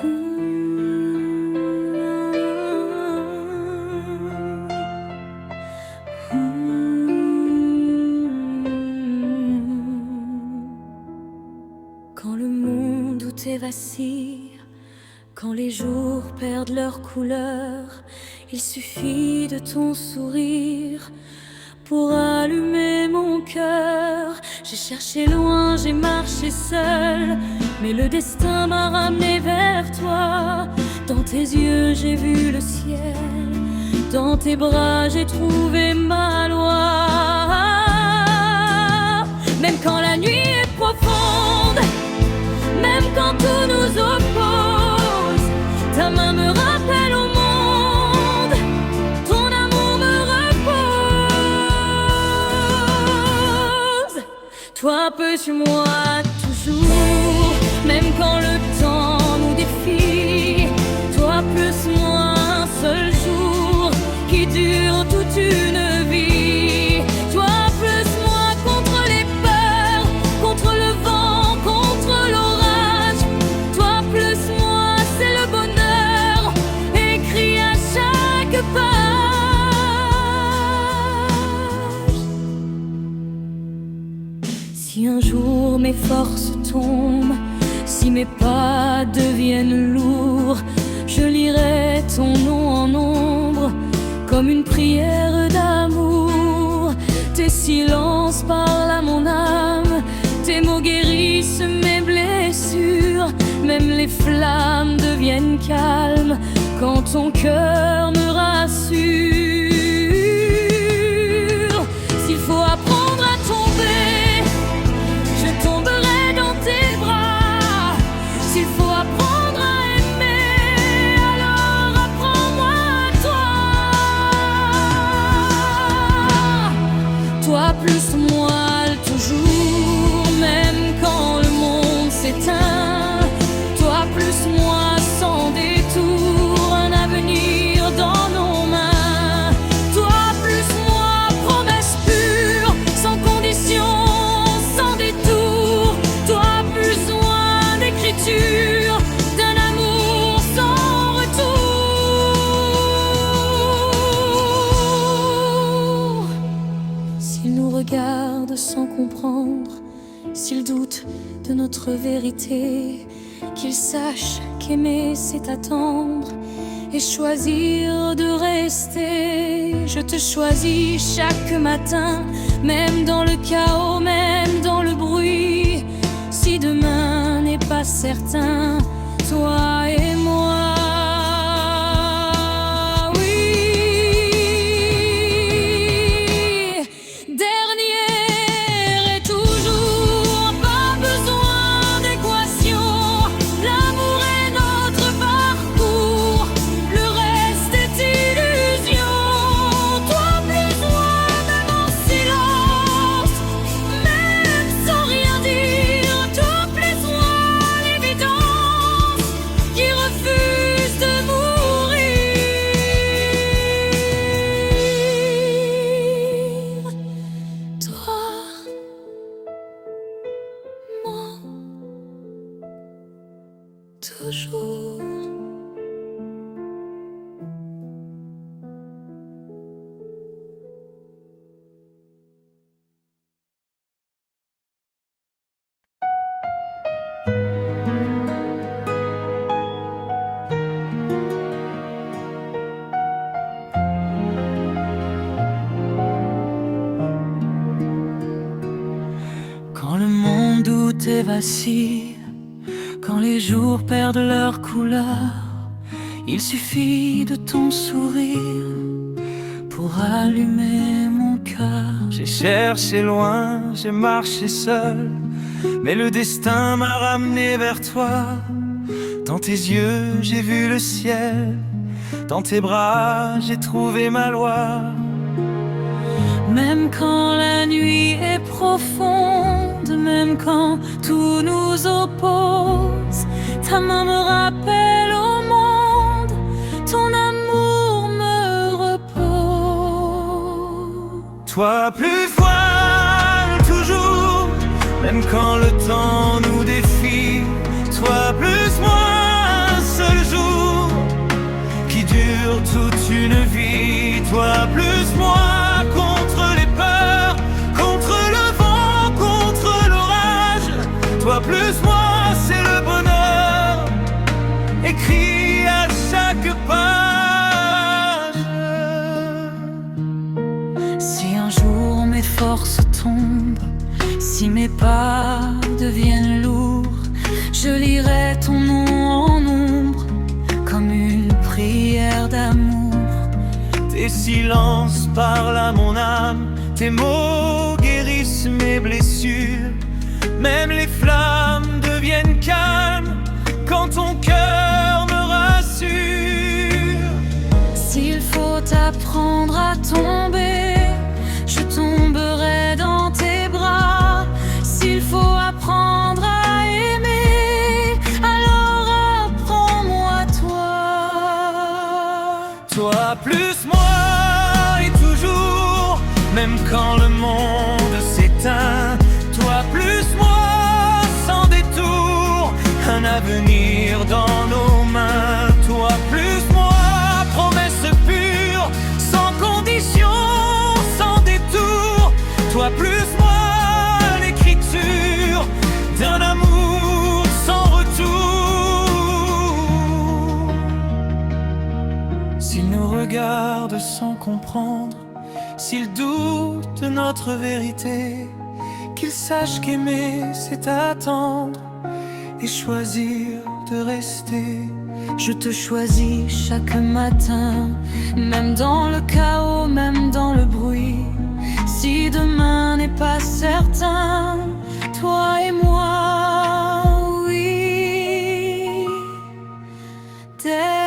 Quand le monde tout vacille, quand les jours perdent leur couleur, il suffit de ton sourire pour allumer mon cœur. J'ai cherché loin, j'ai marché seul, mais le destin m'a ramené vers toi. Dans tes yeux j'ai vu le ciel, dans tes bras j'ai trouvé ma loi. Même quand la nuit est profonde, même quand tout nous oppose, ta main me rappelle au monde, ton amour me repose. Toi peux-tu, moi toujours, même quand le temps nous défie. Toi plus moi, un seul jour qui dure toute une vie. Toi plus moi contre les peurs, contre le vent, contre l'orage. Toi plus moi, c'est le bonheur écrit à chaque page. Si un jour mes forces tombent, si mes pas deviennent lourds, je lirai ton nom en ombre comme une prière d'amour. Tes silences parlent à mon âme, tes mots guérissent mes blessures. Même les flammes deviennent calmes quand ton cœur me rassure. S'il faut apprendre à tomber, je tomberai dans tes bras. S'il faut apprendre à aimer, alors apprends-moi toi. Toi plus moi toujours, même quand le monde s'éteint. Toi plus moi sans détour, un avenir dans nos mains. Toi plus moi, promesse pure, sans condition, sans détour. Toi plus moi, d'écriture d'un amour sans retour. S'ils nous regardent sans comprendre, s'ils doutent de notre vérité, qu'ils sachent qu'aimer c'est attendre et choisir de rester. Je te choisis chaque matin, même dans le chaos, même dans le bruit. Si demain n'est pas certain, toi et moi. Toujours. Quand le monde doute et vacille, quand les jours perdent leur couleur, il suffit de ton sourire pour allumer mon cœur. J'ai cherché loin, j'ai marché seul, mais le destin m'a ramené vers toi. Dans tes yeux j'ai vu le ciel, dans tes bras j'ai trouvé ma loi. Même quand la nuit est profonde, même quand tout nous oppose, ta main me rappelle au monde, ton amour me repose. Toi plus voile toujours, même quand le temps nous défie. Toi plus moi, écrit à chaque page. Si un jour mes forces tombent, si mes pas deviennent lourds, je lirai ton nom en ombre comme une prière d'amour. Tes silences parlent à mon âme, tes mots guérissent mes blessures. Même les flammes deviennent calmes quand ton cœur me rassure. S'il faut apprendre à tomber, je tomberai dans tes bras. S'il faut apprendre à aimer, alors apprends-moi toi. Toi plus moi et toujours, même quand le monde s'éteint. Toi plus moi sans détour, un avenir dans nos mains. Toi plus moi, promesse pure, sans condition, sans détour. Toi plus moi, l'écriture d'un amour sans retour. S'ils nous regardent sans comprendre, s'ils doutent de notre vérité, qu'ils sachent qu'aimer c'est attendre et choisir de rester. Je te choisis chaque matin, même dans le chaos, même dans le bruit. Si demain n'est pas certain, toi et moi, oui. Dernier.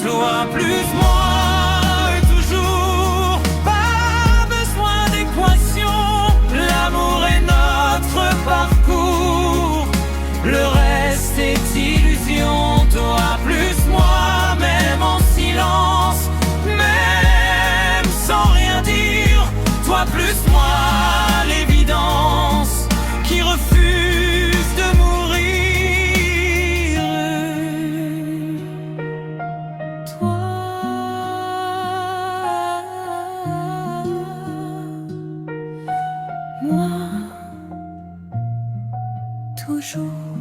Toi plus moi et toujours, pas besoin d'équation. L'amour est notre parcours, le reste est illusion. Toi plus moi, même en silence, même sans rien dire. Toi plus moi, l'évidence qui refuse de mourir. Toi, moi, toujours.